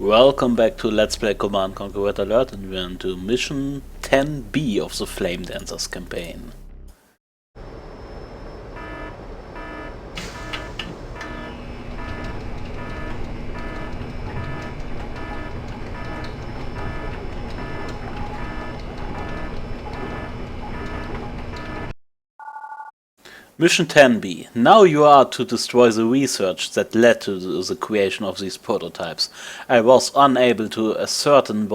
Welcome back to Let's Play Command&Conquer Red Alert, and we're into Mission 10B of the Flame Dancers campaign. Mission 10B. Now you are to destroy the research that led to the creation of these prototypes. I was unable to ascertain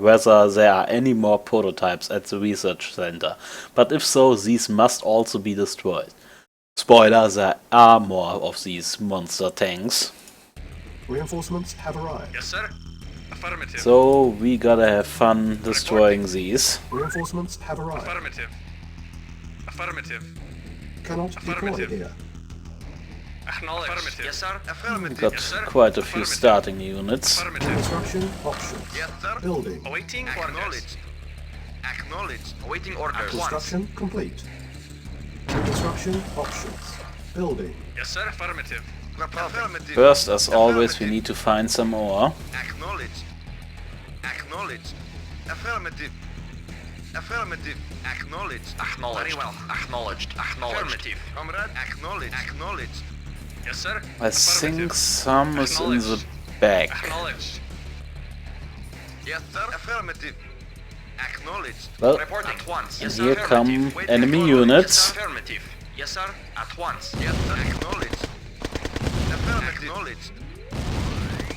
whether there are any more prototypes at the research center, but if so, these must also be destroyed. Spoiler, there are more of these monster tanks. Reinforcements have arrived. Yes, sir. Affirmative. So we gotta have fun destroying these. Reinforcements have arrived. Affirmative. Affirmative. Cannot deploy Affirmative. here. Acknowledge. Affirmative. Yes, sir. Affirmative. Got Yes, sir. quite a few Affirmative. starting units. Affirmative. Construction options. Yes, sir. Building. Awaiting orders. Acknowledge. Awaiting orders. Construction complete. Construction options. Building. Yes, sir. Affirmative. Affirmative. First, as always, we need to find some ore. Acknowledge. Acknowledge. Affirmative. Affirmative. Acknowledge. Acknowledged. Very well. Acknowledged. Acknowledged. Affirmative. Comrade. Acknowledge. Acknowledged. Yes, sir. I think some is in the back. Acknowledged. Yes, sir. Affirmative. Acknowledged. Well, Reporting at once. and Yes, here sir. come Affirmative. Wait, enemy acknowledged. units. Yes, sir. Affirmative. Yes, sir. At once. Yes, sir. Acknowledged. Affirmative. Acknowledged.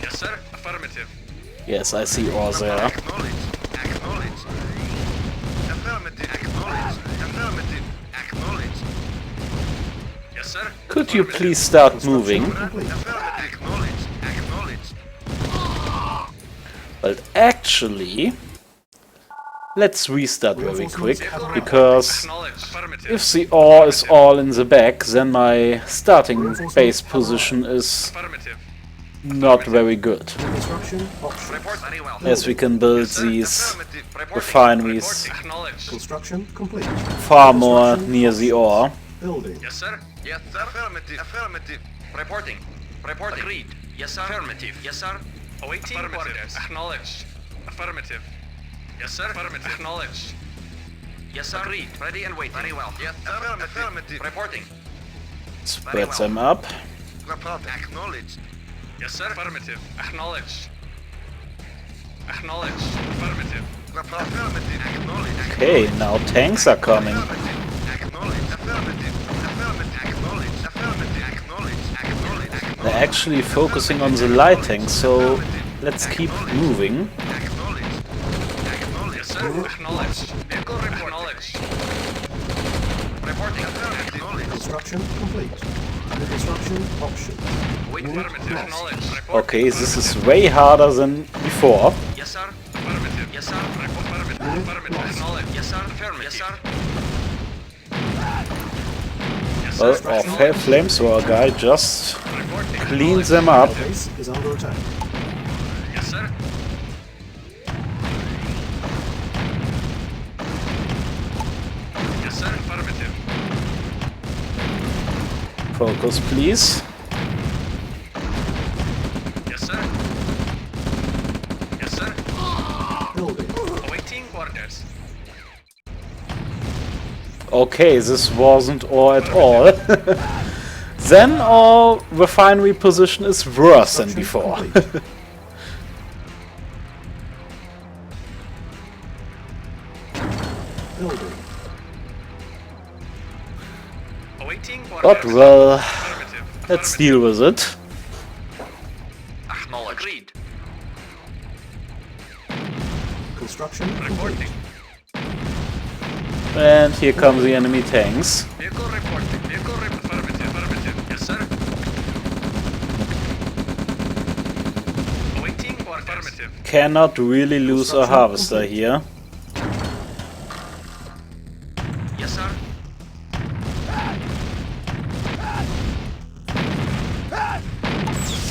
Yes, sir. Affirmative. Yes, I see ore there. Acknowledged. Acknowledged. Affirmative. Acknowledged. Affirmative. Acknowledged. Yes, sir. Could you please start moving? Complete. Affirmative. Acknowledged. Acknowledged. But actually, let's restart very quick, because Acknowledged. Affirmative. if the ore is all in the back, then my starting base position is Affirmative. not very good. Construction options. Report very well. As we can build these Affirmative. Reporting. refineries Reporting. Acknowledged. Construction complete. far more near the ore. Building. Yes, sir. Yes, sir. Affirmative. Affirmative. Reporting. Reporting. Agreed. Yes, sir. Affirmative. Yes, sir. Awaiting orders. Acknowledged. Affirmative. Yes, sir. Affirmative. Acknowledged. Yes, sir. Agreed. Ready and waiting. Very well. Yes, sir. Affirmative. Reporting. Spread them up. Acknowledged. Yes, sir. Affirmative. Acknowledged. Acknowledged. Affirmative. Affirmative. Acknowledged. Okay, now tanks are coming. Acknowledged. Affirmative. Affirmative. Acknowledged. Affirmative. Acknowledged. Acknowledged. They're actually focusing on the lighting, so let's keep moving. Acknowledged. Acknowledged. Yes, sir. Acknowledged. Vehicle acknowledged. Reporting. Acknowledged. Construction complete. Construction options. Wait. Unit Affirmative. lost. Acknowledged. Report. Okay, this is way harder than before. Yes, sir. Affirmative. Yes, sir. Report. Affirmative. Affirmative. Acknowledged. Yes, sir. Affirmative. Yes, sir. Yes, Well, sir. our flamethrower guy just Reporting. cleaned them up. Base is under attack. Yes, sir. Yes, sir. Affirmative. Focus, please. Yes, sir. Yes, sir. Building. Awaiting orders. Okay, this wasn't ore at all. Then our refinery position is worse than before. Complete. Building. Awaiting orders. But well, Affirmative. let's deal with it. Acknowledged. Agreed. Construction complete. Reporting. And here come the enemy tanks. Vehicle reporting. Vehicle affirmative. Affirmative. Yes, sir. Awaiting orders. Affirmative. Cannot really lose a harvester here. Yes, sir.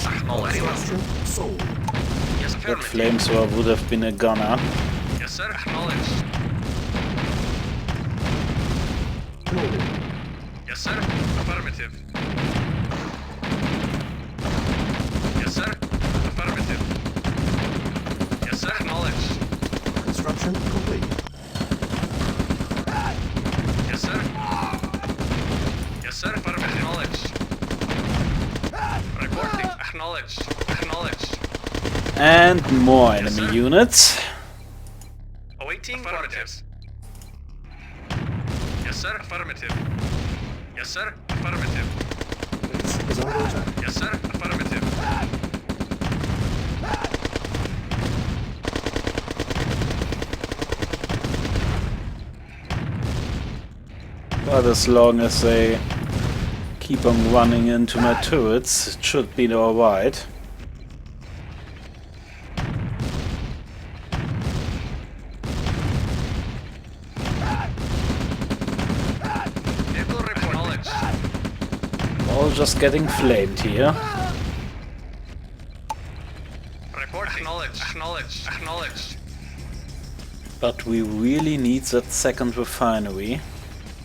Acknowledged. Construction sold. Yes, That affirmative. flamethrower would have been a gunner. Yes, sir. Acknowledged. Building. Yes, sir. Affirmative. Acknowledged. Acknowledged. And more Yes, enemy sir. units. Awaiting affirmatives. Yes, sir. Affirmative. Yes, sir. Affirmative. Base is under attack. Yes, sir. Affirmative. But as long as they keep on running into my turrets, it should be alright. Vehicle acknowledged. All just getting flamed here. Report acknowledged. Acknowledged. Acknowledged. But we really need that second refinery.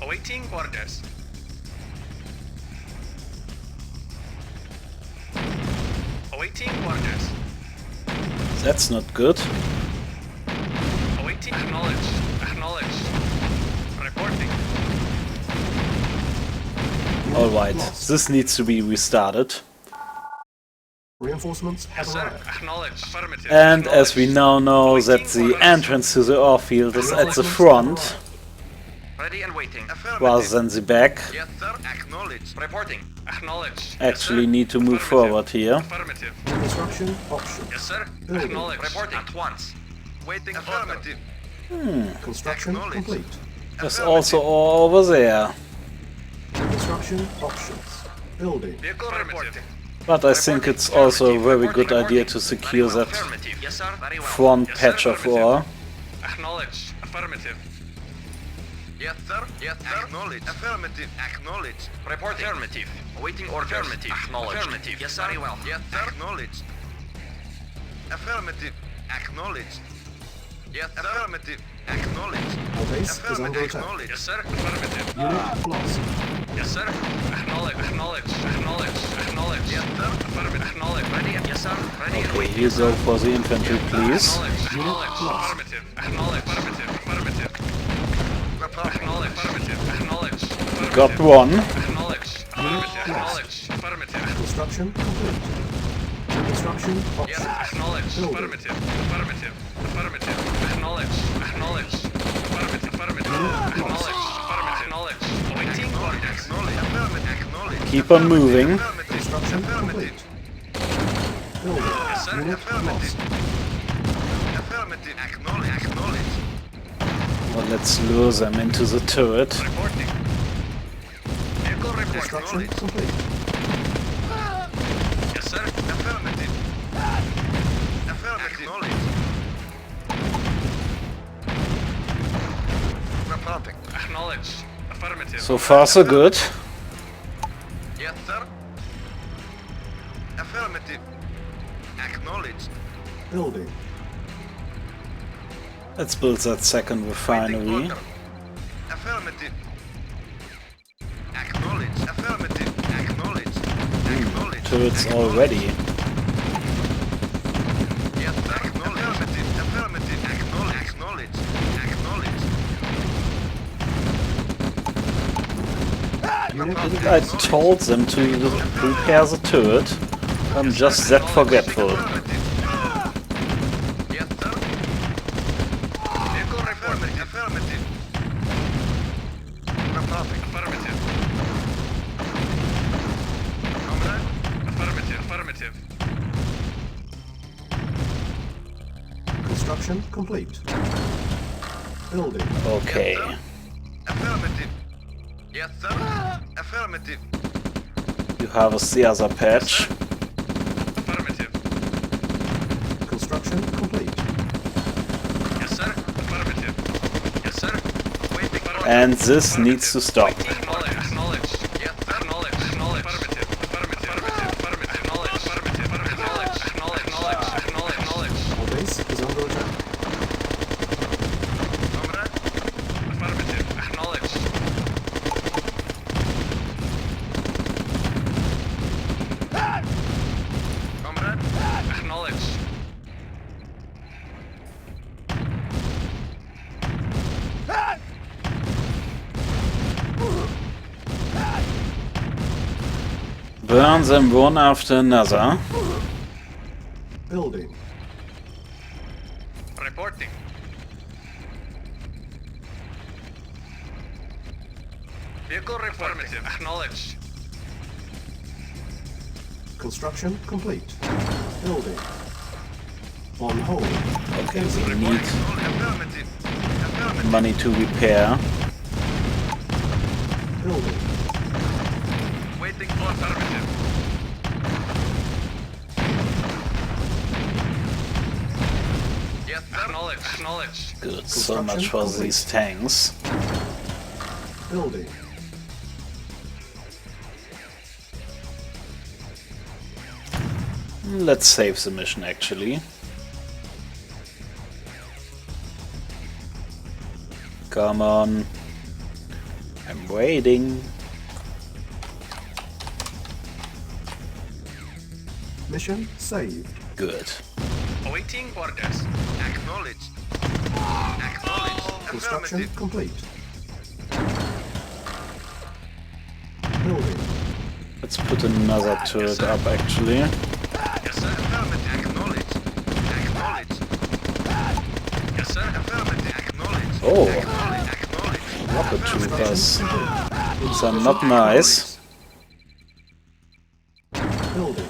Awaiting orders. Awaiting orders. That's not good. Awaiting acknowledged. Acknowledged. Reporting. Alright, this needs to be restarted. Reinforcements have Yes, sir. arrived. Acknowledged. Affirmative. And as we Acknowledged. now know that the entrance to the ore field is at the front Ready and waiting. rather than the back, Yes, sir. Acknowledged. Reporting. Acknowledged. actually need to move forward here. Affirmative. Construction options. Yes, sir. Building. Acknowledged. Reporting. At once. Waiting. Affirmative. Construction Acknowledged. complete. There's also ore over there. Construction options. Building. Vehicle reporting. But I think it's also a very good idea to secure that Affirmative. Yes, sir. Very well. front Yes, sir. patch of Affirmative. ore. Acknowledged. Affirmative. Yes, sir. Yes, sir. Acknowledged. Affirmative. Acknowledged. Reporting. Affirmative. Awaiting orders. Affirmative. Acknowledged. Affirmative. Yes, sir. Very well. Yes, sir. Acknowledged. Affirmative. Acknowledged. Yes, sir. Affirmative. Acknowledged. Our base is under attack. Yes, sir. Affirmative. Unit lost. Yes, sir. Acknowledge. Acknowledge. Acknowledge. Acknowledge. Yes, sir. Affirmative. Acknowledge. Ready. Yes, sir. Ready. and Okay, waiting. you go for the infantry, please. Acknowledge. Acknowledge. Affirmative. Acknowledge. Affirmative. Affirmative. Acknowledge. Affirmative. Acknowledge. Affirmative. Got one. Acknowledge. Affirmative. Acknowledge. Affirmative. Construction complete. Construction Yes. options. Acknowledge. Building. Affirmative. Affirmative. Affirmative. Acknowledge. Acknowledge. Affirmative. Affirmative. Acknowledge. Affirmative. Acknowledge. Awaiting orders. Acknowledge. Affirmative. Acknowledge. Keep on moving. Construction complete. Building. Yes, sir. Unit Affirmative. lost. Affirmative. Acknowledge. Acknowledge. Well, let's lure them into the turret. Reporting. Vehicle report. Construction Acknowledge. complete. Yes, sir. Affirmative. Affirmative. Acknowledge. Reporting. Acknowledge. Affirmative. So far so good. Yes, sir. Affirmative. Acknowledged. Building. Let's build that second refinery. Affirmative. Acknowledge. Affirmative. Acknowledge. Acknowledge. Turrets already. Yes, sir. Affirmative. Affirmative. Acknowledge. Acknowledge. Acknowledge. Unit I told them to prepare the turret. I'm just that forgetful. Affirmative. Yes, sir. Vehicle reporting. Affirmative. Reporting. Affirmative. Comrade. Affirmative. Affirmative. construction complete. Building. Okay. Affirmative. Yes, sir. Affirmative. You harvest the other patch. Affirmative. Construction complete. Yes, sir. Affirmative. Yes, sir. Waiting. And this needs to stop. Acknowledge. Acknowledge. Yes, sir. Acknowledge. Acknowledge. Affirmative. Affirmative. Affirmative. Affirmative. Acknowledge. Affirmative. Acknowledge. Acknowledge. Acknowledge. Acknowledge. Our base is under attack. Comrade. Affirmative. Acknowledge. Comrade. Acknowledge. Burn them one after another. Building. Reporting. Vehicle affirmative. Acknowledged. Construction complete. Building. On hold. Okay, we need Affirmative. Affirmative. money to repair. Building. Waiting for affirmative. Yes, sir. Acknowledged. Acknowledged. Good, so much for these tanks. Building. Let's save the mission actually. Come on. I'm waiting. Mission saved. Good. Awaiting orders. Acknowledged. Acknowledged. Construction Affirmative. complete. Building. Let's put another turret up actually. Yes, sir. Affirmative. Acknowledged. Acknowledged. Yes, sir. Affirmative. Acknowledged. Oh, Acknowledged. Acknowledged. rocket troopers. Complete. These are not nice. Building.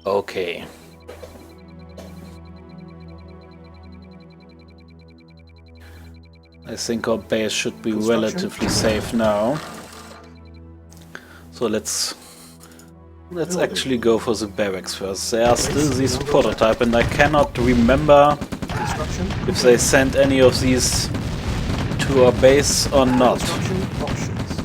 Okay. I think our base should be relatively safe now. So let's actually go for the barracks first. There are still these prototype and I cannot remember Construction. if they sent any of these to our base or not. Construction options.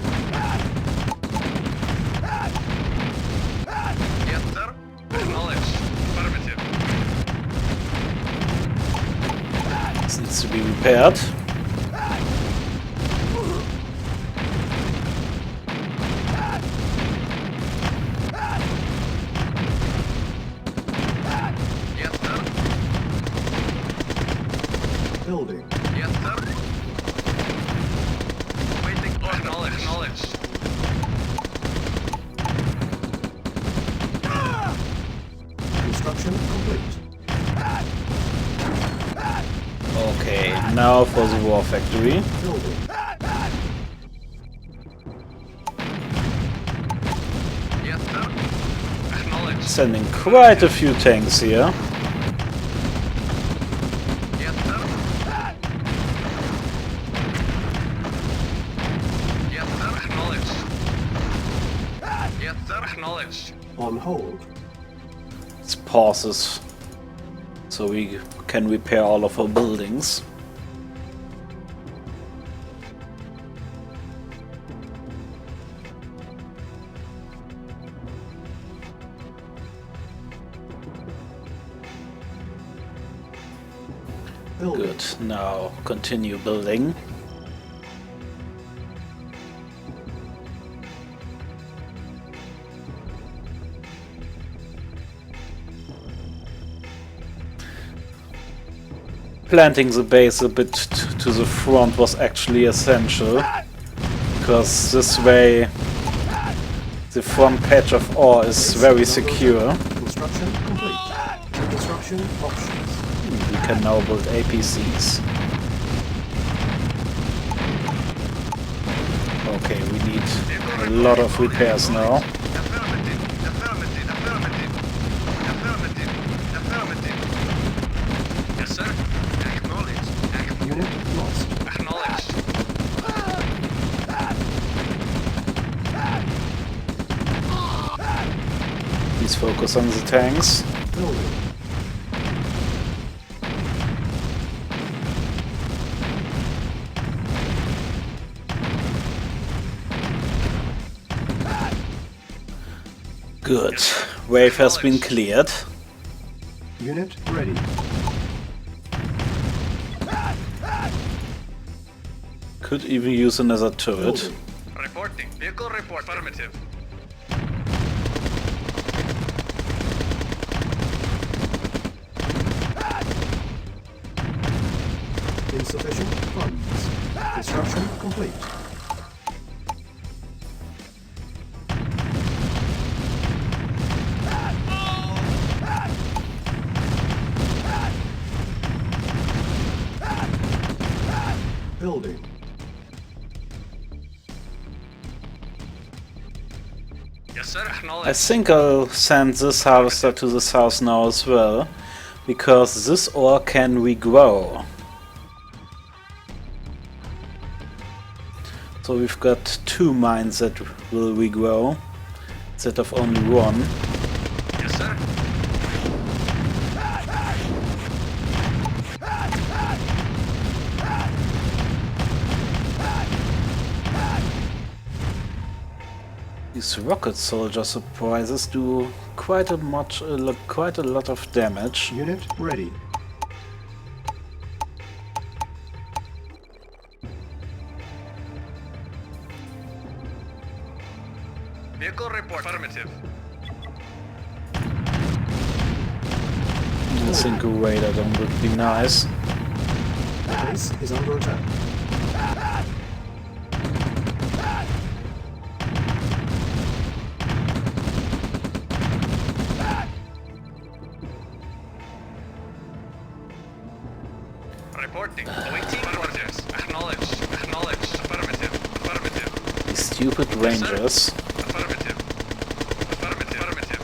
Yes, sir. Acknowledged. Affirmative. This needs to be repaired. Yes, sir. Building. Yes, sir. Waiting order. Acknowledged. Construction complete. Okay, now for the war factory. Building. Yes, sir. Acknowledged. Sending quite a few tanks here. Yes, sir. Yes, sir. Acknowledged. Yes, sir. Acknowledged. On hold. Let's pause this so we can repair all of our buildings. Building. Good, now continue building. Planting the base a bit to the front was actually essential, because this way the front patch of ore is very secure. Construction complete. Construction options. We can now build APCs. Okay, we need a lot of repairs now. Affirmative. Affirmative. Affirmative. Affirmative. Affirmative. Yes, sir. Acknowledged. Unit lost. Acknowledged. Please focus on the tanks. Building. Good. Wave has been cleared. Unit ready. Could even use another turret. Building. Reporting. Vehicle report. Affirmative. Insufficient funds. Construction complete. Yes, sir. Acknowledged. I think I'll send this harvester to this house now as well, because this ore can regrow. So we've got 2 mines that will regrow, instead of only 1. Yes, sir. These rocket soldier surprises do quite a lot of damage. Unit ready. Vehicle report. Affirmative. I think a radar gun would be nice. The base is under attack. Reporting. Awaiting orders. Acknowledged. Acknowledged. Affirmative. Affirmative. These stupid rangers. Affirmative. Affirmative. Affirmative.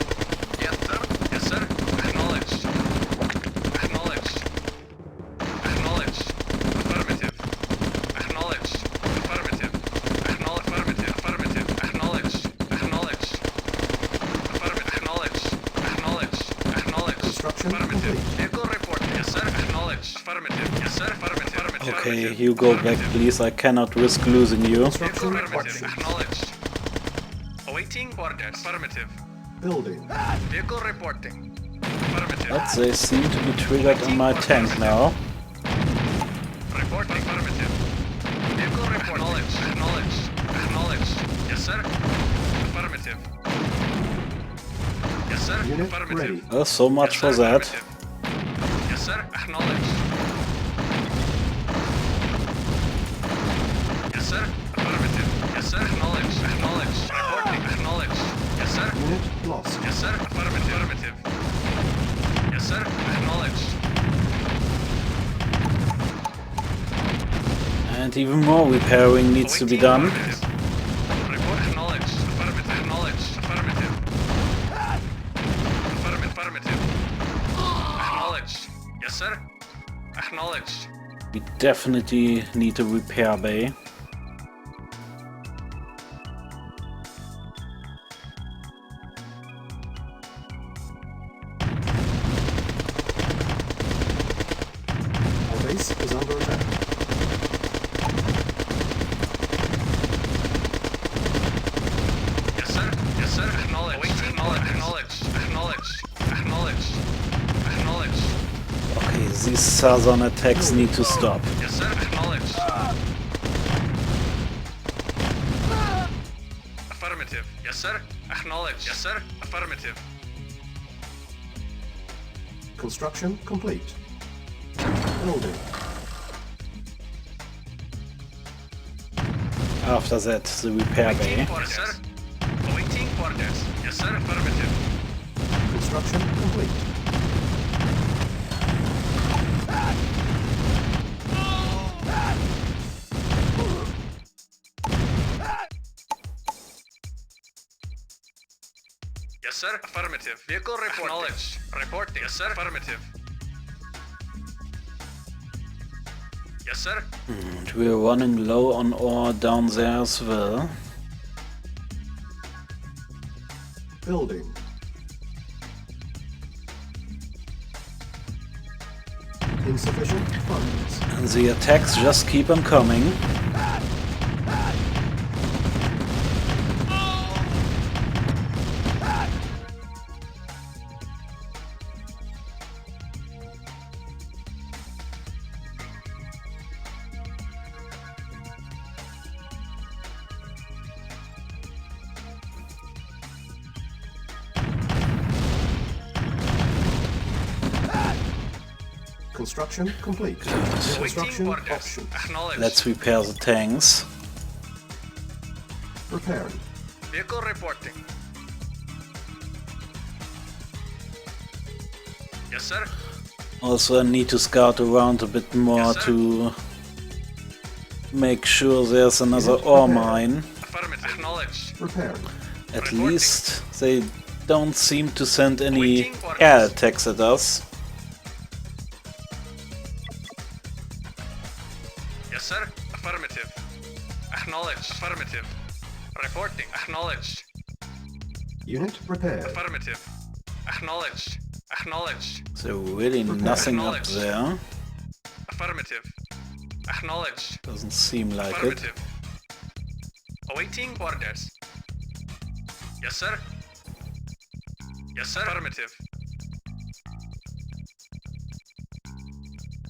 Yes, sir. Yes, sir. Acknowledged. Acknowledged. Acknowledged. Affirmative. Acknowledged. Affirmative. Acknowledged. Affirmative. Affirmative. Acknowledged. Acknowledged. Affirmative. Acknowledged. Acknowledged. Acknowledged. Construction Affirmative. complete. Vehicle report. Yes, sir. Acknowledged. Affirmative. Yes, sir. Affirmative. Affirmative. Okay, you go back please, I cannot risk losing you. Construction Affirmative. options. Acknowledged. Awaiting orders. Affirmative. Building. Vehicle reporting. Affirmative. But they seem to be triggered on my tank now. Reporting. Affirmative. Vehicle report. Acknowledged. Acknowledged. Acknowledged. Yes, sir. Affirmative. Yes, sir. Unit Affirmative. ready. Well, so much Yes, for sir. that. Affirmative. Yes, sir. Acknowledged. Yes, sir. Affirmative. Yes, sir. Acknowledged. Acknowledged. Reporting. Acknowledged. Yes, sir. Unit lost. Yes, sir. Affirmative. Affirmative. Yes, sir. Acknowledged. And even more repairing needs to be done. Affirmative. Report acknowledged. Affirmative. Acknowledged. Affirmative. Affirmative. Affirmative. Acknowledged. Yes, sir. Acknowledged. We definitely need a repair bay. Our base is under attack. Yes, sir. Yes, sir. Acknowledged. Acknowledged. Acknowledged. Acknowledged. Acknowledged. Acknowledged. Okay, these southern attacks need to stop. Yes, sir. Acknowledged. Affirmative. Yes, sir. Acknowledged. Yes, sir. Affirmative. Construction complete. Building. After that, the repair bay. Awaiting orders. Yes, sir. Awaiting orders. Yes, sir. Affirmative. Construction complete. Yes, sir. Affirmative. Vehicle report. Acknowledged. Reporting. Yes, sir. Affirmative. Yes, sir. And we're running low on ore down there as well. Building. Insufficient funds. And the attacks just keep on coming. Construction complete. Awaiting Construction orders. options. Acknowledged. Let's repair the tanks. Repairing. Vehicle reporting. Yes, sir. Also, I need to scout around a bit more Yes, sir. to make sure there's another ore mine. Affirmative. Acknowledged. Repairing. At Reporting. least they don't seem to send any Awaiting orders. air attacks at us. Yes, sir. Affirmative. Acknowledged. Affirmative. Reporting. Acknowledged. Unit repaired. Affirmative. Acknowledged. Acknowledged. So really nothing up Acknowledged. there. Affirmative. Acknowledged. Doesn't seem like it. Affirmative. Awaiting orders. Yes, sir. Yes, sir. Affirmative.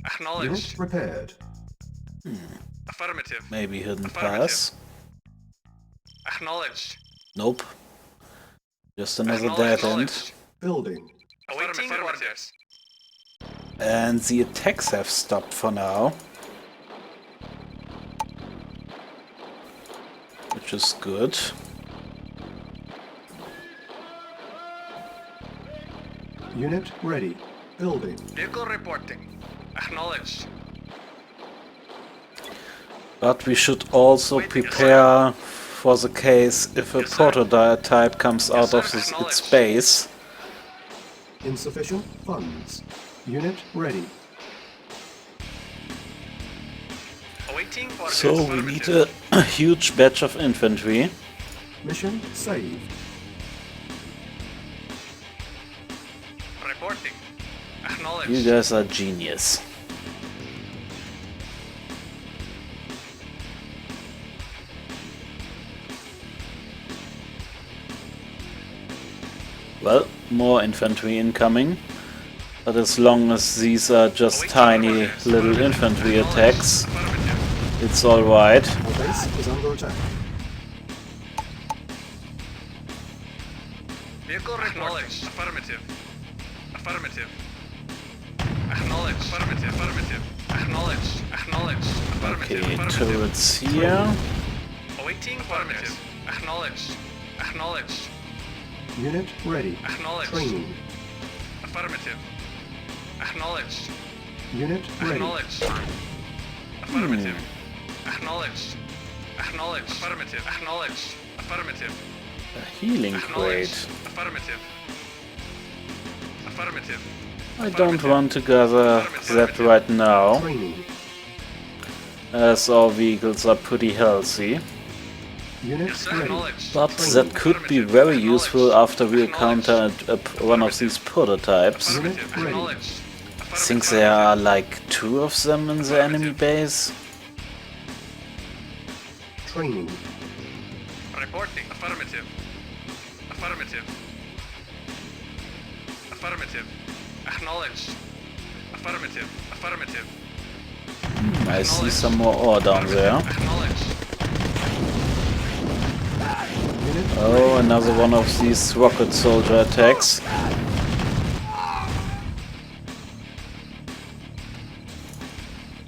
Acknowledged. Unit repaired. Affirmative. Maybe hidden Affirmative. pass. Acknowledged. Nope. Just another Acknowledged. dead end. Building. Awaiting orders. And the attacks have stopped for now. Which is good. Unit ready. Building. Vehicle reporting. Acknowledged. But we should also prepare for the case if a Yes, sir. prototype comes out sir. of its Acknowledged. base. Insufficient funds. Unit ready. Awaiting orders. So we need a huge batch of infantry. Mission saved. Reporting. Acknowledged. You guys are genius. Well, more infantry incoming. But as long as these are just Awaiting tiny orders. little infantry Acknowledged. attacks, Affirmative. it's alright. Our base is under attack. Vehicle acknowledged. Affirmative. Affirmative. Acknowledged. Affirmative. Affirmative. Acknowledged. Acknowledged. Affirmative. Okay, Affirmative. turrets here. Awaiting affirmative. Acknowledged. Acknowledged. Unit ready. Acknowledged. Training. Affirmative. Acknowledged. Unit ready. Acknowledged. Affirmative. Acknowledged. Acknowledged. Affirmative. Acknowledged. Affirmative. A healing Acknowledged. crate. Affirmative. Affirmative. I don't want to gather that right now, Training. as our vehicles are pretty healthy. Unit Yes, sir. ready. Acknowledged. But that could be very useful after we encounter one of these prototypes. Affirmative. ready. Acknowledged. I think there are like 2 of them in the enemy base. Training. Reporting. Affirmative. Affirmative. Affirmative. Acknowledged. Affirmative. Affirmative. I see some more ore down there. Acknowledged. Unit Oh, another one of these rocket soldier attacks.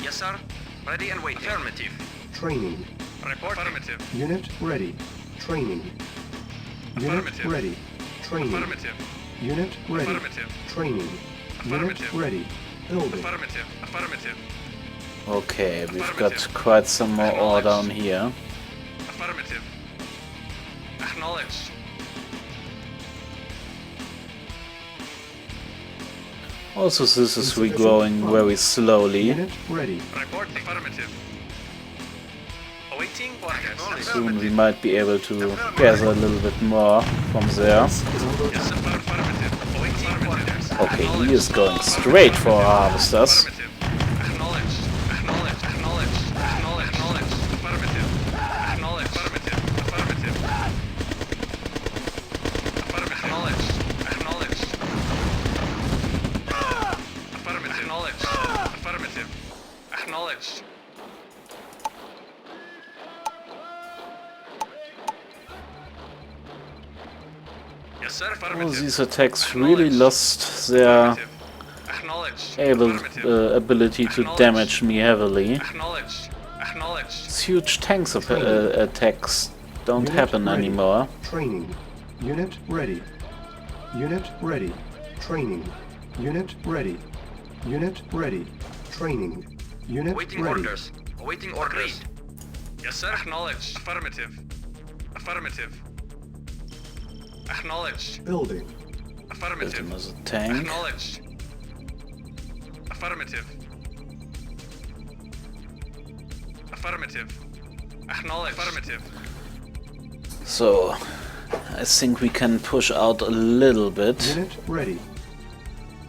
Yes, sir. Ready and waiting. Affirmative. training. Report. Affirmative. Unit ready. Training. Unit Affirmative. ready. Training. Affirmative. Unit ready. Affirmative. Training. Affirmative. Unit ready. Building. Affirmative. Affirmative. Okay, we've got quite some more ore down here. Affirmative. Acknowledged. Also, this is regrowing very slowly. Unit ready. Reporting. Affirmative. Awaiting orders. Soon we might be able to gather a little bit more from there. Is under Yes, attack. sir. Affirmative. Awaiting orders. Okay, he is going straight for our harvesters. Affirmative. Acknowledged. Acknowledged. Acknowledged. Acknowledged. Acknowledged. Affirmative. Acknowledged. Affirmative. Affirmative. Affirmative. Acknowledged. Acknowledged. Affirmative. Acknowledged. Affirmative. Acknowledged. Yes, sir. All Affirmative. these attacks really lost their Affirmative. Acknowledged. able Affirmative. ability to damage me heavily. Acknowledged. Acknowledged. These huge tanks attacks don't Unit happen ready. anymore. Training. Unit ready. Unit ready. Training. Unit ready. Unit ready. Training. Unit Awaiting ready. orders. Awaiting orders. Yes, sir. Acknowledged. Affirmative. Affirmative. Acknowledged. Building. Build Affirmative. him as a tank. Acknowledged. Affirmative. Affirmative. Acknowledged. Affirmative. So, I think we can push out a little bit. Unit ready.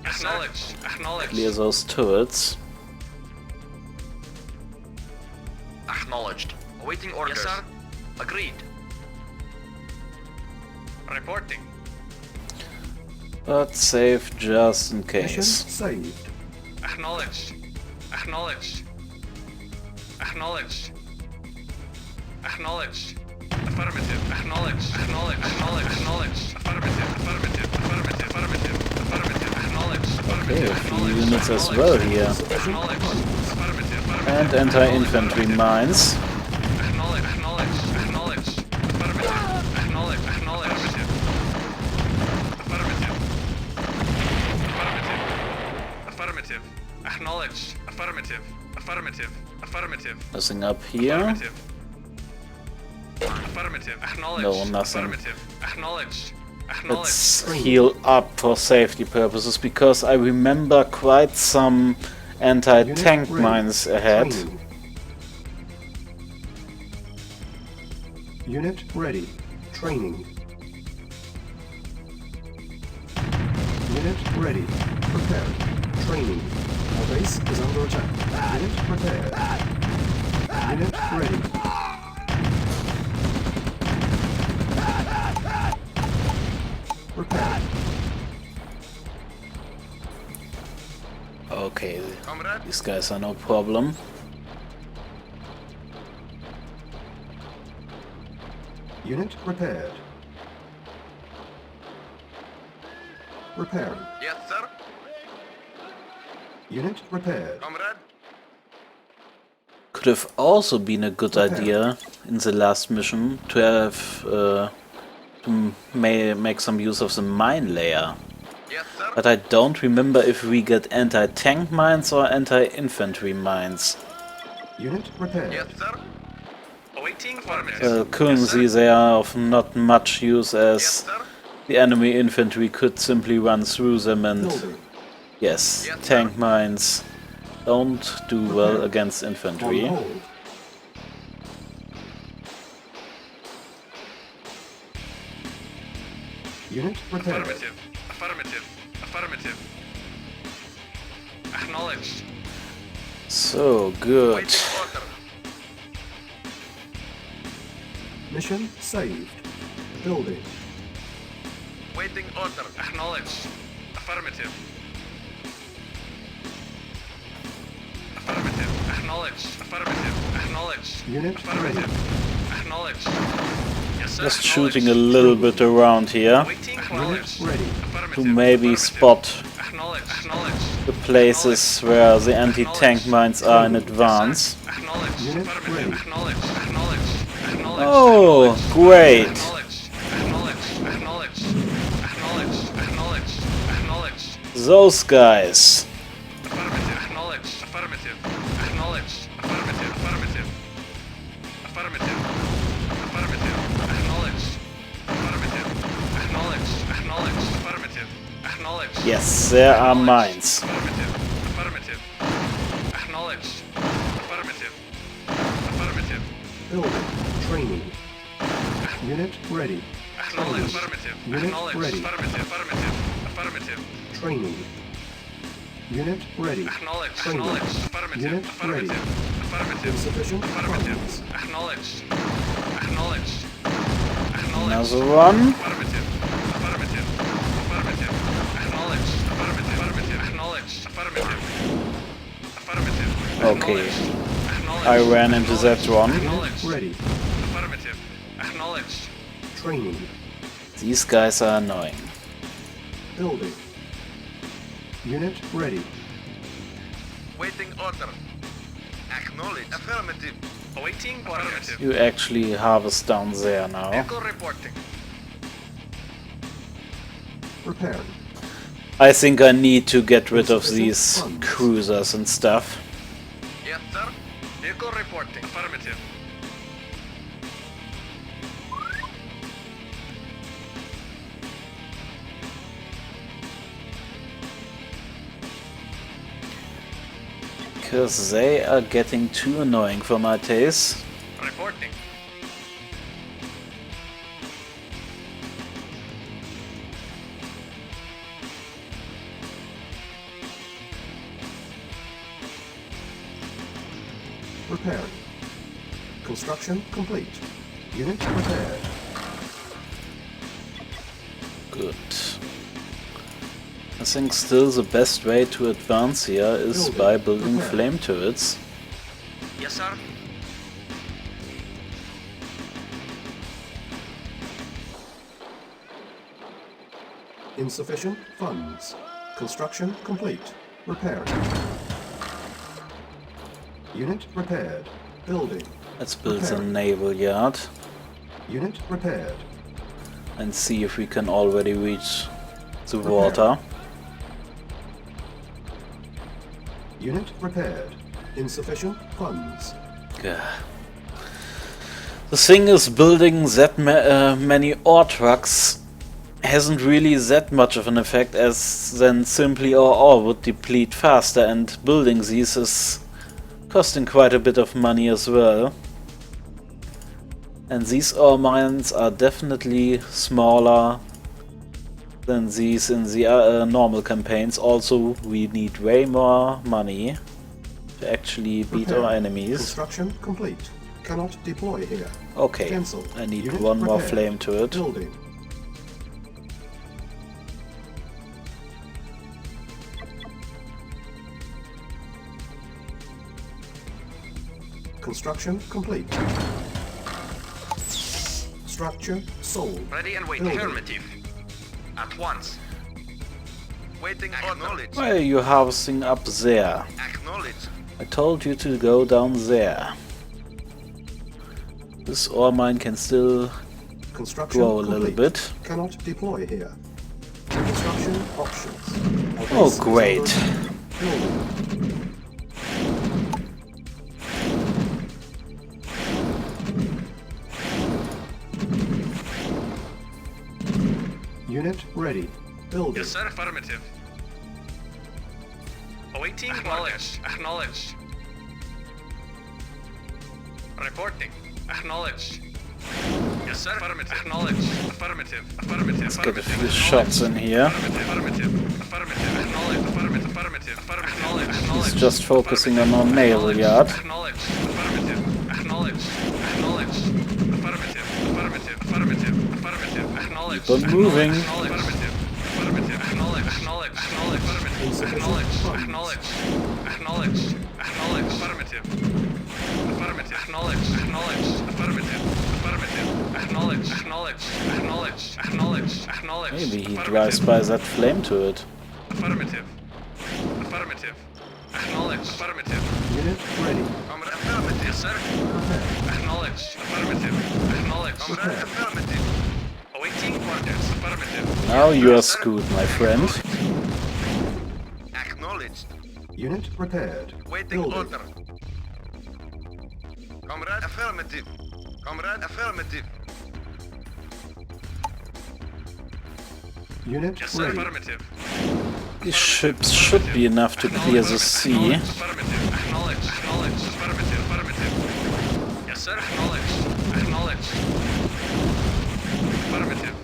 Acknowledged. Acknowledged. Clear those turrets. Acknowledged. Awaiting orders. Yes, sir. Agreed. Reporting. But save just in Mission case. saved. Acknowledged. Acknowledged. Acknowledged. Acknowledged. Affirmative. Acknowledged. Acknowledged. Acknowledged. Acknowledged. Affirmative. Affirmative. Affirmative. Affirmative. Affirmative. Acknowledged. Okay, a Affirmative. few Acknowledged. units as well here. Acknowledged. Affirmative. Affirmative. And anti-infantry mines. Acknowledged. Acknowledged. Acknowledged. Affirmative. Acknowledged. Acknowledged. Affirmative. Affirmative. Affirmative. Acknowledged. Affirmative. Affirmative. Affirmative. Nothing up here. Affirmative. Affirmative. Acknowledged. No, nothing. Affirmative. Acknowledged. Let's Acknowledged. heal up for safety purposes, because I remember quite some anti-tank Unit ready. mines ahead. Training. Unit ready. Training. Unit ready. Prepared. Training. Our base is under attack. Unit prepared. Unit ready. Prepared. Okay, Comrade. these guys are no problem. Unit prepared. Repairing. Yes, sir. Unit repaired. Comrade. Could have also been a good idea in the last mission to have make some use of the mine layer. Yes, sir. But I don't remember if we get anti-tank mines or anti-infantry mines. Unit repaired. Yes, sir. Awaiting affirmative. Currently they are of not much use, Yes, as sir. the enemy infantry could simply run through them, and Building. yes, Yes, tank sir. mines don't do well against On infantry. hold. Unit repaired. Affirmative. Affirmative. Affirmative. Acknowledged. So good. Waiting order. Mission saved. Building. Waiting order. Acknowledged. Affirmative. Affirmative. Acknowledged. Affirmative. Acknowledged. Unit Affirmative. Acknowledged. Yes, sir. Just shooting a little bit around here Waiting. Unit Acknowledged. ready. Affirmative. to maybe Affirmative. spot Acknowledged. Acknowledged. the places where the anti-tank mines are in advance. Acknowledged. Unit Affirmative. ready. Acknowledged. Acknowledged. Acknowledged. Oh, Acknowledged. great. Acknowledged. Acknowledged. Acknowledged. Acknowledged. Acknowledged. Acknowledged. Those guys. Affirmative. Acknowledged. Affirmative. Acknowledged. Affirmative. Affirmative. Affirmative. Affirmative. Acknowledged. Affirmative. Acknowledged. Acknowledged. Affirmative. Acknowledged. Yes, there are mines. Affirmative. Affirmative. Acknowledged. Affirmative. Affirmative. Building. Training. Unit ready. Acknowledged. Affirmative. Unit Acknowledged. ready. Affirmative. Affirmative. Affirmative. Training. Unit ready. Acknowledged. Training. Acknowledged. Affirmative. Unit ready. Affirmative. Affirmative. Insufficient Affirmative. funds. Acknowledged. Acknowledged. Acknowledged. Another one. Affirmative. Affirmative. Affirmative. Acknowledged. Affirmative. Affirmative. Acknowledged. Affirmative. Affirmative. Okay. Acknowledged. I ran into that one. Unit Acknowledged. ready. Affirmative. Acknowledged. Training. These guys are annoying. Building. Unit ready. Waiting order. Acknowledged. Affirmative. Awaiting affirmative. You actually harvest down there now. Echo reporting. Preparing. I think I need to get rid of these cruisers and stuff. Yes, sir. Vehicle reporting. Affirmative. because they are getting too annoying for my taste. Reporting. Repairing. Construction complete. Unit repaired. Good. I think still the best way to advance here is by building flame turrets. Yes, sir. Insufficient funds. Construction complete. Repairing. Unit repaired. Building. Let's build a Repairing. naval yard Unit repaired. and see if we can already reach the water. Unit repaired. Insufficient funds. Yeah. The thing is, building that many ore trucks hasn't really that much of an effect, as then simply our ore would deplete faster, and building these is costing quite a bit of money as well. And these ore mines are definitely smaller than these in the normal campaigns. Also, we need way more money to actually beat our Repairing. enemies. Construction complete. Cannot deploy here. Okay, Cancel. I need Unit one more repaired. flame to it. Building. Construction complete. Structure sold. Ready and waiting. Building. Affirmative. At once. Waiting. Acknowledge. Why are you harvesting up there? Acknowledge. I told you to go down there. This ore mine can still Construction grow a complete. little bit. Cannot deploy here. Construction options. Our Oh, base is great. under building. Unit ready. Building. Yes, sir. Affirmative. Awaiting. Acknowledge. Acknowledge. Reporting. Acknowledge. Yes, sir. Affirmative. Acknowledge. Affirmative. Affirmative. Let's get a few shots in here. Affirmative. Affirmative. Acknowledge. Affirmative. Affirmative. Affirmative. Acknowledge. Acknowledge. It's just focusing on our naval yard. Acknowledge. Affirmative. Acknowledge. Acknowledge. Affirmative. Affirmative. Affirmative. Affirmative. Acknowledge. Keep on moving. Acknowledge. Affirmative. Affirmative. Acknowledge. Acknowledge. Acknowledge. Affirmative. Acknowledge. Acknowledge. Acknowledge. Acknowledge. Affirmative. Affirmative. Acknowledge. Acknowledge. Affirmative. Affirmative. Acknowledge. Acknowledge. Acknowledge. Acknowledge. Acknowledge. Maybe he Affirmative. drives by that flame turret. Affirmative. Affirmative. Acknowledge. Affirmative. Unit ready. Comrade. Affirmative. Yes, sir. Prepared. Acknowledge. Affirmative. Acknowledge. Comrade. Affirmative. Awaiting orders. Affirmative. Now you are Yes, sir. screwed, my friend. Acknowledged. Unit repaired. Waiting Building. order. Comrade. Affirmative. Comrade. Affirmative. Unit Yes, sir. ready. Affirmative. These ships should be enough to clear the sea. Affirmative. Acknowledge. Acknowledge. Affirmative. Affirmative. Yes, sir. Acknowledge. Acknowledge. Affirmative.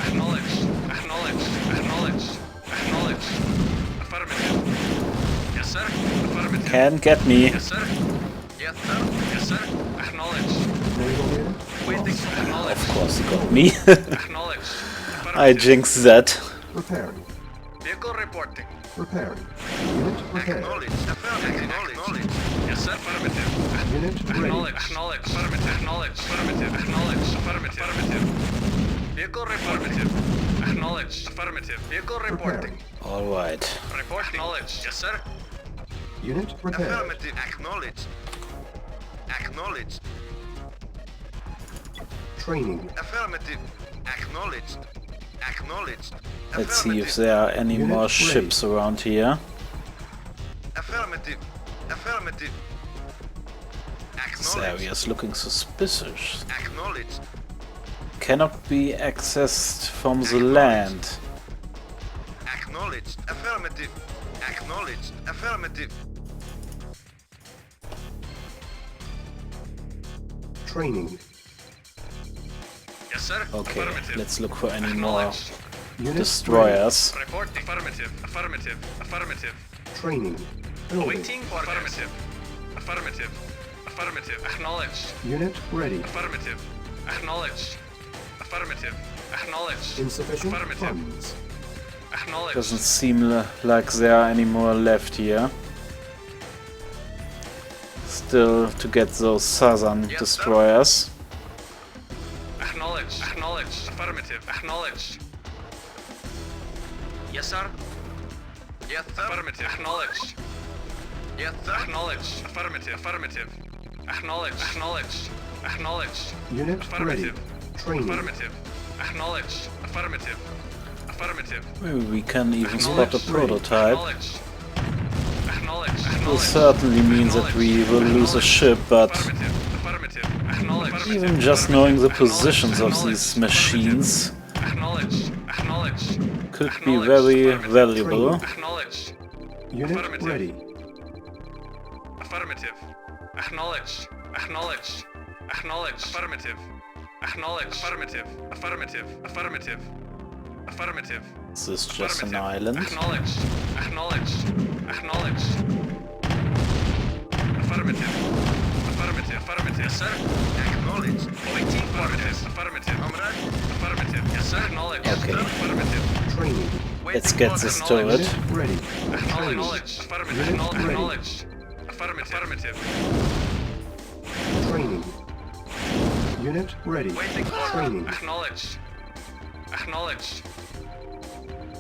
Acknowledge. Acknowledge. Acknowledge. Acknowledge. Affirmative. Yes, sir. Affirmative. Can't get me. Yes, sir. Yes, sir. Yes, sir. Acknowledge. Naval unit Waiting. lost. Acknowledge. Of course, he got me. Acknowledge. I jinxed that. Repairing. Vehicle reporting. Repairing. Unit repaired. Acknowledge. Affirmative. Acknowledge. Yes, sir. Affirmative. Unit ready. Acknowledge. Acknowledge. Affirmative. Acknowledge. Affirmative. Acknowledge. Affirmative. Affirmative. Vehicle affirmative. Acknowledge. Affirmative. Vehicle reporting. Alright. Report. Acknowledge. Yes, sir. Unit repaired. Affirmative. Acknowledge. Acknowledge. Training. Affirmative. Acknowledged. Acknowledged. Let's see if there are any Unit more ready. ships around here. Affirmative. Affirmative. This Acknowledged. area is looking suspicious. Acknowledged. Cannot be accessed from the land. Acknowledged. Affirmative. Acknowledged. Affirmative. Training. Yes, sir. Okay, Affirmative. let's look for any more Acknowledged. Unit ready. destroyers. Reporting. Affirmative. Affirmative. Affirmative. Training. Building. Awaiting orders. Affirmative. Affirmative. Affirmative. Acknowledged. Unit ready. Affirmative. Acknowledged. Affirmative. Acknowledged. Insufficient Affirmative. funds. Acknowledged. Doesn't seem like there are any more left here. Still to get those southern Yes, sir. destroyers. Acknowledged. Acknowledged. Affirmative. Acknowledged. Yes, sir. Yes, sir. Affirmative. Acknowledged. Yes, sir. Acknowledged. Affirmative. Affirmative. Acknowledged. Acknowledged. Acknowledged. Unit ready. Affirmative. Training. Affirmative. Acknowledged. Affirmative. Affirmative. Maybe we can even spot a Acknowledged. prototype. Acknowledged. Acknowledged. Will Acknowledged. certainly mean that we will lose a ship, but Affirmative. Affirmative. Acknowledged. even just knowing the positions of these machines Acknowledged. Acknowledged. could be very valuable. Acknowledged. Unit Affirmative. ready. Affirmative. Acknowledged. Acknowledged. Acknowledged. Affirmative. Acknowledged. Affirmative. Affirmative. Affirmative. Affirmative. Is this just an Affirmative. island? Acknowledged. Acknowledged. Acknowledged. Affirmative. Affirmative. Affirmative. Yes, sir. Acknowledged. Waiting. Affirmative. Affirmative. Comrade. Affirmative. Yes, sir. Acknowledged. Okay. Affirmative. Training. Let's get this turret. Unit ready. Acknowledged. Affirmative. Unit ready. Acknowledged. Affirmative. Affirmative. Training. Unit ready. Waiting for Training. Acknowledged. Acknowledged.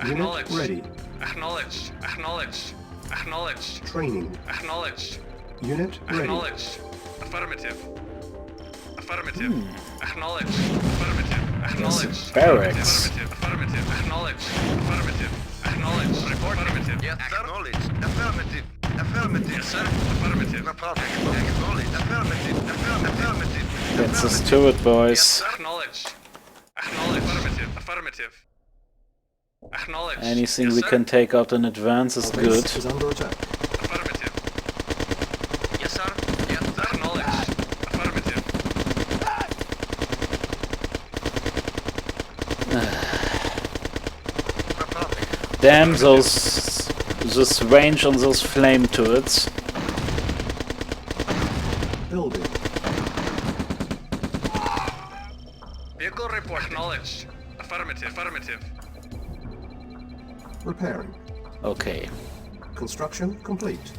Unit Acknowledged. ready. Acknowledged. Acknowledged. Acknowledged. Training. Acknowledged. Unit ready. Acknowledged. Affirmative. Affirmative. Acknowledged. Affirmative. Acknowledged. barracks. Affirmative. Affirmative. Acknowledged. Affirmative. Acknowledged. Report. Affirmative. Yes, sir. Acknowledged. Affirmative. Affirmative. Yes, sir. Affirmative. No problem. Acknowledged. Affirmative. Affirmative. Get this turret, boys. Acknowledged. Acknowledged. Affirmative. Affirmative. Acknowledged. Anything Yes, we sir. can take out in advance is Our good. base is under attack. Affirmative. Yes, sir. Yes, sir. Acknowledged. Affirmative. No problem. Damn this range on those flame turrets. Building. Vehicle report. Acknowledged. Affirmative. Affirmative. Repairing. Okay. Construction complete.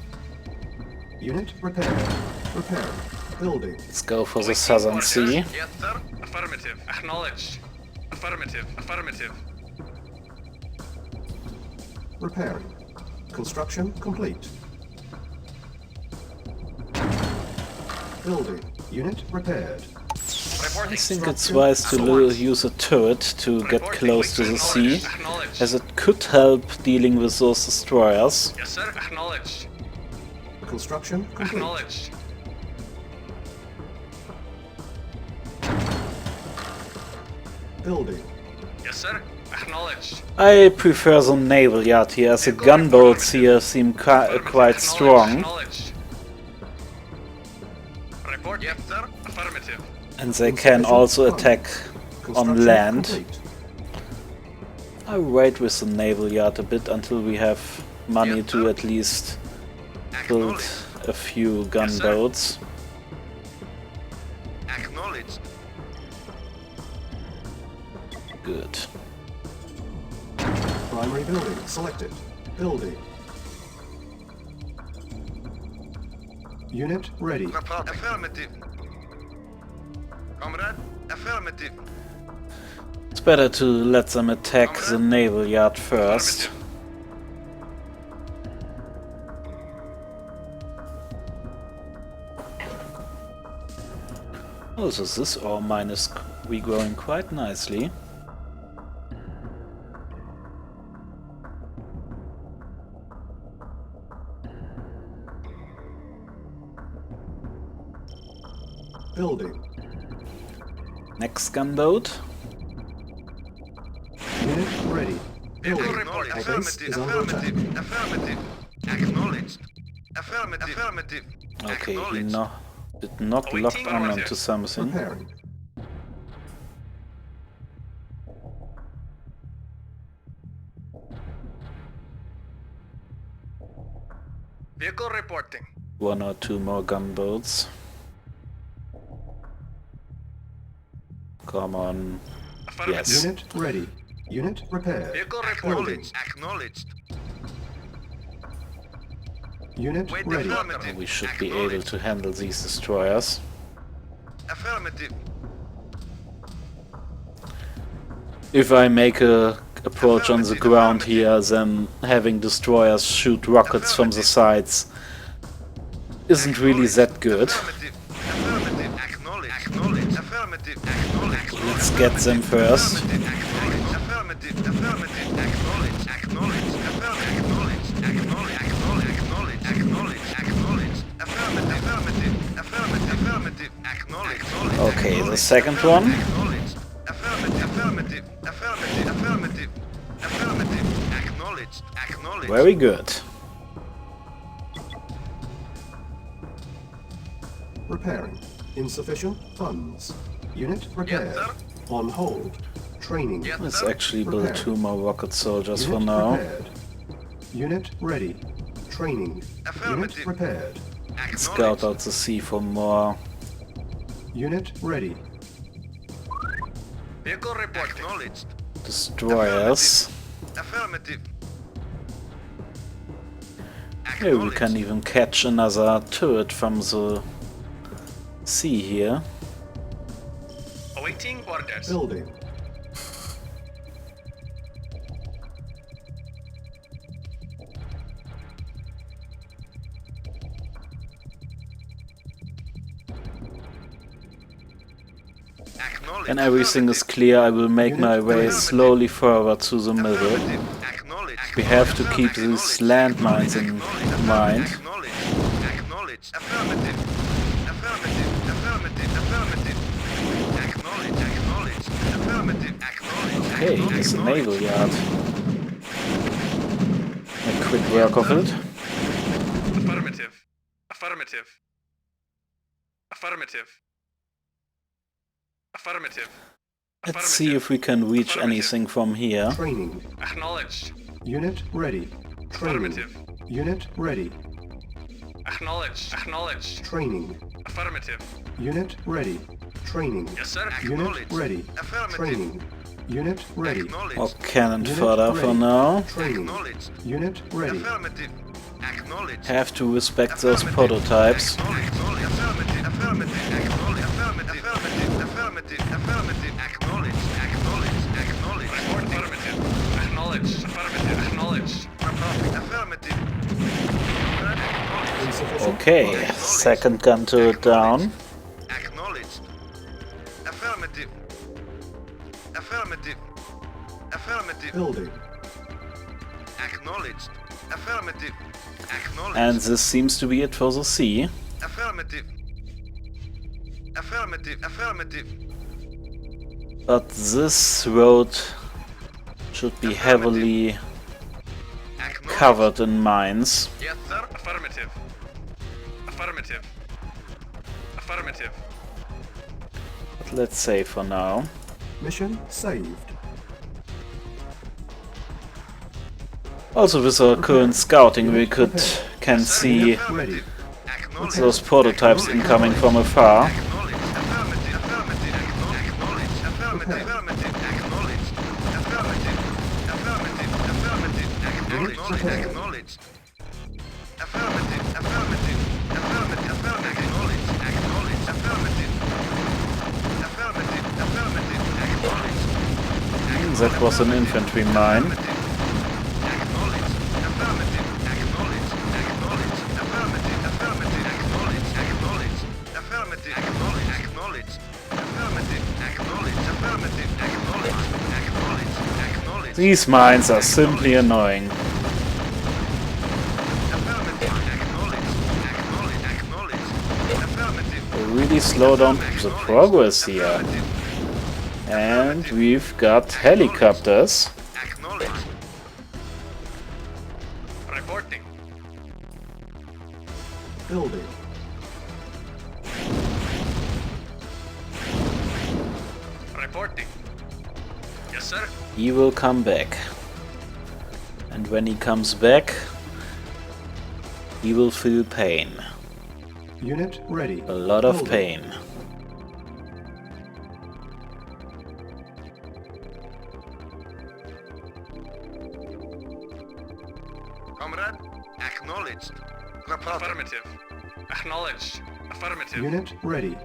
Unit repaired. Repairing. Building. Let's go for the southern sea. Yes, sir. Affirmative. Acknowledged. Affirmative. Affirmative. Repairing. Construction complete. Building. Unit repaired. Reporting. I think it's wise to use a turret to get close to the sea, as it could help dealing with those destroyers. Yes, sir. Acknowledged. Construction complete. Acknowledged. Building. Yes, sir. Acknowledged. I prefer the naval yard here, as the gunboats here seem quite strong, Acknowledged. Report. Yes, sir. Affirmative. and they can also attack on Construction land. complete. I'll wait with the naval yard a bit until we have money Yes, to sir. at least build Acknowledged. a few Yes, sir. gunboats. Acknowledged. Good. Primary building selected. Building. Unit ready. No problem. Affirmative. Comrade. Affirmative. It's better to let them attack the naval yard first. Also, this ore mine is regrowing quite nicely. Building. Next gunboat. Unit ready. Vehicle Building. report. Our base Affirmative. is under attack. Affirmative. Affirmative. Acknowledged. Affirmative. Affirmative. Okay, he Acknowledged. Did not lock on onto something. Preparing. Vehicle reporting. One or two more gunboats. Come on. Affirmative. Yes. Unit ready. Unit prepared. Vehicle Building. reporting. Acknowledged. Unit Wait, ready. affirmative. We should be able to handle these destroyers. Affirmative. If I make a approach on the ground here, then having destroyers shoot rockets from the sides isn't really that good. Affirmative. Affirmative. Acknowledged. Acknowledged. Affirmative. Acknowledged. Let's get them first. Acknowledged. Affirmative. Affirmative. Acknowledged. Acknowledged. Affirmative. Acknowledged. Acknowledged. Acknowledged. Acknowledged. Affirmative. Affirmative. Affirmative. Affirmative. Acknowledged. Okay, the second one. Acknowledged. Affirmative. Affirmative. Affirmative. Affirmative. Affirmative. Acknowledged. Acknowledged. Very good. Repairing. Insufficient funds. Unit Yes, prepared. sir. On hold. Training. Yes, Let's sir. actually build two more rocket soldiers for Unit now. prepared. Unit ready. Training. Unit Affirmative. prepared. Scout out the sea for more. Unit ready. Vehicle report. Acknowledged. Destroyers. Affirmative. Maybe we can even catch another turret from the sea here. Awaiting orders. Building. Acknowledged. When everything is clear, I will make my way slowly forward to the middle. Acknowledged. We have to keep these landmines in mind. Acknowledged. Acknowledged. Affirmative. Affirmative. Affirmative. Affirmative. Acknowledged. Acknowledged. Affirmative. Acknowledged. Okay, here's the naval yard. Make quick work of it. Affirmative. Affirmative. Affirmative. Affirmative. Let's see if we can reach anything from here. Training. Acknowledged. Unit ready. Training. Affirmative. Unit ready. Acknowledged. Acknowledged. Training. Affirmative. Unit ready. Training. Yes, sir. Unit Acknowledged. ready. Affirmative. Training. Unit ready. Acknowledged. More cannon Unit fodder ready. for now. Training. Acknowledged. Unit ready. Affirmative. Acknowledged. Have to respect those prototypes. Acknowledged. Affirmative. Affirmative. Acknowledged. Affirmative. Affirmative. Affirmative. Affirmative. Acknowledged. Acknowledged. Acknowledged. Report affirmative. Acknowledged. Affirmative. Acknowledged. Affirmative. Insufficient Okay, funds. second gun turret down. Acknowledged. Affirmative. Affirmative. Affirmative. Building. Acknowledged. Affirmative. Acknowledged. And this seems to be it for the sea. Affirmative. Affirmative. Affirmative. But this road should be heavily Acknowledged. covered in mines. Yes, sir. Affirmative. Affirmative. Affirmative. But let's say for now. Mission saved. Also with our current scouting we can see Ready. Acknowledged. those prototypes incoming from afar. Acknowledged. Affirmative. Affirmative. Acknowledged. Affirmative. Affirmative. Acknowledged. Affirmative. Affirmative. Affirmative. Acknowledged. Acknowledged. Affirmative. Affirmative. Affirmative. Affirmative. Acknowledged. Acknowledged. Affirmative. Affirmative. Affirmative. Acknowledged. That was an infantry mine. Acknowledged. Affirmative. Acknowledged. Acknowledged. Affirmative. Affirmative. Acknowledged. Acknowledged. Affirmative. Acknowledged. Acknowledged. Affirmative. Acknowledged. Affirmative. Acknowledged. Acknowledged. Acknowledged. These mines are simply annoying. Affirmative. Acknowledged. Acknowledged. Acknowledged. Affirmative. They really slow down the progress here. And we've got helicopters. Acknowledged. Reporting. Building. Yes, sir. he will come back. And when he comes back, he will feel pain. Unit ready. A lot of Building. pain. Comrade, acknowledged. Reporting. Affirmative. Acknowledged. Affirmative. Unit ready.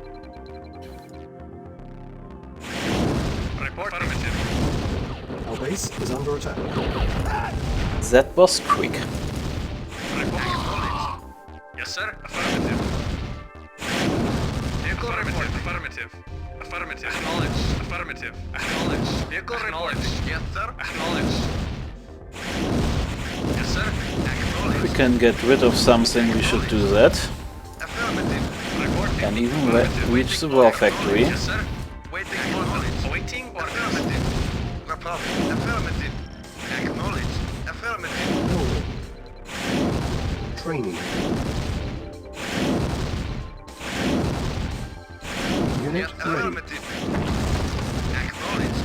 Report. Affirmative. Our base is under attack. That was quick. Report. Acknowledged. Yes, sir. Affirmative. Vehicle affirmative. Affirmative. Affirmative. Acknowledged. Affirmative. Acknowledged. Vehicle acknowledged. Yes, sir. Acknowledged. Yes, sir. If we Acknowledged. can get rid of something, we should do that. Affirmative. Reporting. And even Affirmative. reach the war factory. Yes, sir. Waiting orders. Awaiting orders. Affirmative. Reporting. Affirmative. Acknowledged. Affirmative. Building. Training. Unit Yes, ready. affirmative. Acknowledged.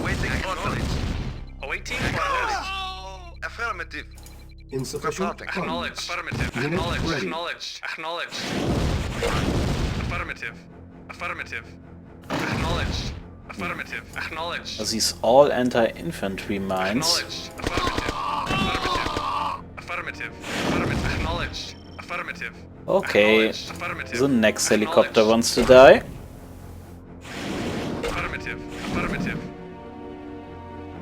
Waiting orders. Awaiting Acknowledged. orders. Affirmative. Insufficient Reporting. Acknowledged. funds. Affirmative. Unit Acknowledged. ready. Acknowledged. Acknowledged. Affirmative. Affirmative. Acknowledged. Affirmative. Acknowledged. These all anti-infantry mines. Acknowledged. Affirmative. Affirmative. Affirmative. Affirmative. Acknowledged. Affirmative. Okay, Acknowledged. Affirmative. the next helicopter Acknowledged. wants to die. Affirmative. Affirmative.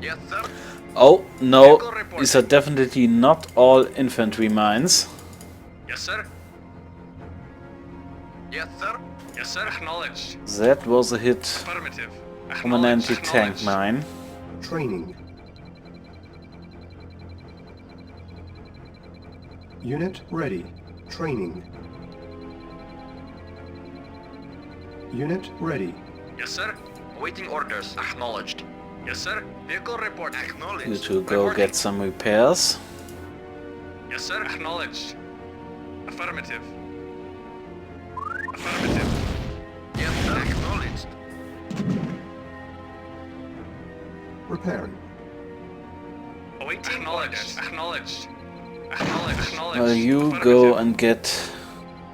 Yes, sir. Oh, no, Vehicle reporting. these are definitely not all infantry mines. Yes, sir. Yes, sir. Yes, sir. Acknowledged. That was a hit Affirmative. from an Acknowledged. anti-tank Acknowledged. mine. Training. Unit ready. Training. Unit ready. Yes, sir. Awaiting orders. Acknowledged. Yes, sir. Vehicle report. You Acknowledged. to go Reporting. get some repairs. Yes, sir. Acknowledged. Affirmative. Affirmative. Yes, sir. Acknowledged. Repairing. Awaiting orders. Acknowledged. Acknowledged. Acknowledged. Well, you Affirmative. go and get,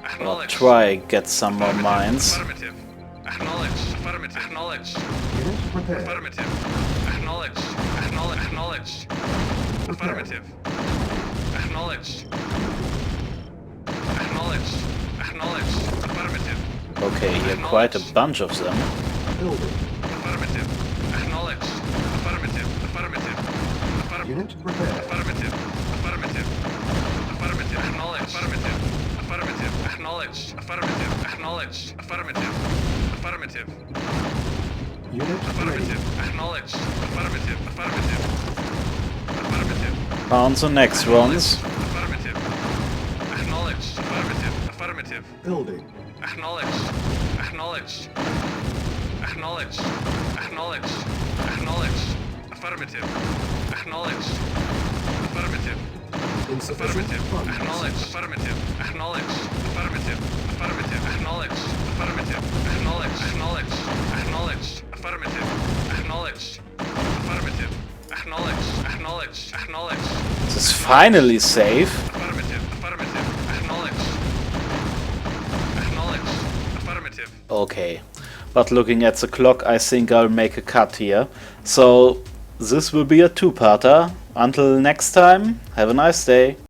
or Acknowledged. try get some more mines. Affirmative. Acknowledged. Affirmative. Acknowledged. Unit prepared. Affirmative. Acknowledged. Acknowledged. Acknowledged. Affirmative. Acknowledged. Acknowledged. Acknowledged. Affirmative. Okay, here are quite a bunch of them. Building. Affirmative. Acknowledged. Affirmative. Affirmative. Affirmative. Unit prepared. Affirmative. Affirmative. Affirmative. Acknowledged. Affirmative. Affirmative. Acknowledged. Affirmative. Acknowledged. Affirmative. Affirmative. Unit ready. Affirmative. Acknowledged. Affirmative. Affirmative. Affirmative. On the next ones. Affirmative. Acknowledged. Affirmative. Affirmative. Building. Acknowledged. Acknowledged. Acknowledged. Acknowledged. Acknowledged. Affirmative. Acknowledged. Affirmative. Insufficient Affirmative. funds. Acknowledged. Affirmative. Acknowledged. Affirmative. Affirmative. Acknowledged. Affirmative. Acknowledged. Acknowledged. Acknowledged. Affirmative. Acknowledged. Affirmative. Acknowledged. Acknowledged. Acknowledged. This is finally safe. Affirmative. Affirmative. Acknowledged. Acknowledged. Affirmative. Okay, but looking at the clock, I think I'll make a cut here. So, this will be a two-parter. Until next time, have a nice day.